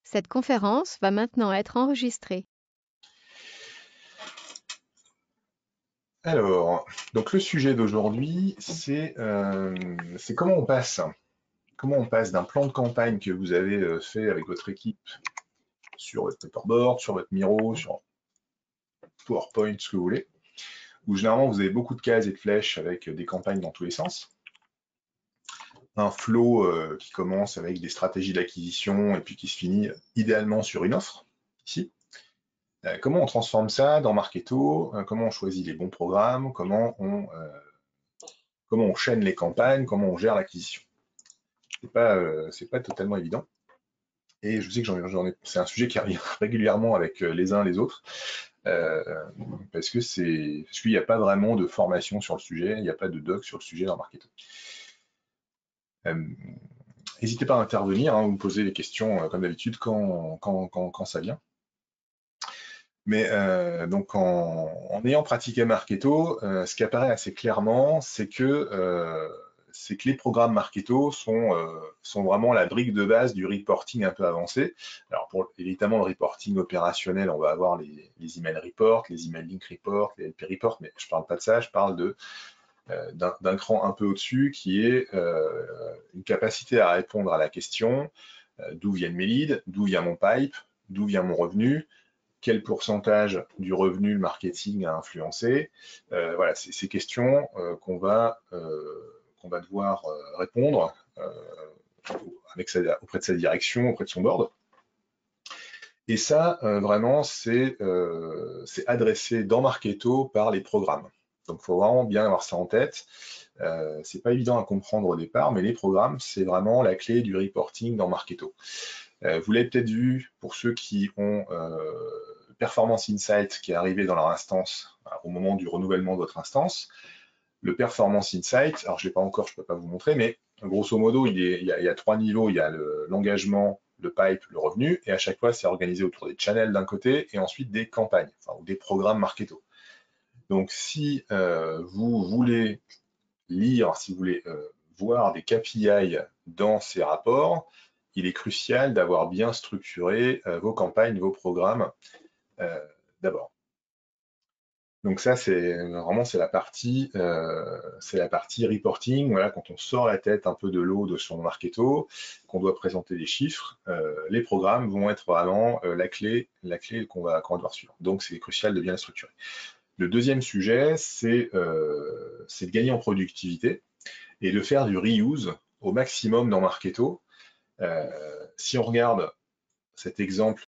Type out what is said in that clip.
Cette conférence va maintenant être enregistrée. Alors, donc le sujet d'aujourd'hui, c'est comment on passe d'un plan de campagne que vous avez fait avec votre équipe sur votre paperboard, sur votre Miro, sur PowerPoint, ce que vous voulez, où généralement vous avez beaucoup de cases et de flèches avec des campagnes dans tous les sens, un flow qui commence avec des stratégies d'acquisition et puis qui se finit idéalement sur une offre, ici. Comment on transforme ça dans Marketo, comment on choisit les bons programmes, comment on chaîne les campagnes, comment on gère l'acquisition. C'est pas totalement évident. Et je sais que c'est un sujet qui arrive régulièrement avec les uns les autres, euh, parce qu'il n'y a pas vraiment de formation sur le sujet, il n'y a pas de doc sur le sujet dans le marketing. N'hésitez pas à intervenir, hein, vous me posez les questions comme d'habitude quand ça vient. Mais donc en ayant pratiqué Marketo, ce qui apparaît assez clairement, c'est que les programmes Marketo sont vraiment la brique de base du reporting un peu avancé. Alors pour évidemment le reporting opérationnel, on va avoir les email reports, les email link reports, les LP reports, mais je parle pas de ça, je parle d'un cran un peu au-dessus qui est une capacité à répondre à la question d'où viennent mes leads, d'où vient mon pipe, d'où vient mon revenu, quel pourcentage du revenu le marketing a influencé. Voilà, c'est ces questions qu'on va devoir répondre auprès de sa direction, auprès de son board. Et ça, vraiment, c'est adressé dans Marketo par les programmes. Donc, il faut vraiment bien avoir ça en tête. C'est pas évident à comprendre au départ, mais les programmes, c'est vraiment la clé du reporting dans Marketo. Vous l'avez peut-être vu pour ceux qui ont Performance Insight qui est arrivé dans leur instance au moment du renouvellement de votre instance. Le Performance Insight, alors je ne l'ai pas encore, je ne peux pas vous montrer, mais grosso modo, il y a 3 niveaux. Il y a l'engagement, le pipe, le revenu, et à chaque fois, c'est organisé autour des channels d'un côté, et ensuite des campagnes, enfin, ou des programmes Marketo. Donc, si vous voulez lire, si vous voulez voir des KPI dans ces rapports, il est crucial d'avoir bien structuré vos campagnes, vos programmes d'abord. Donc ça, c'est la partie reporting. Voilà, quand on sort la tête un peu de l'eau de son marketo, qu'on doit présenter des chiffres, les programmes vont être vraiment la clé qu'on va devoir suivre. Donc c'est crucial de bien la structurer. Le deuxième sujet, c'est de gagner en productivité et de faire du reuse au maximum dans Marketo. Si on regarde cet exemple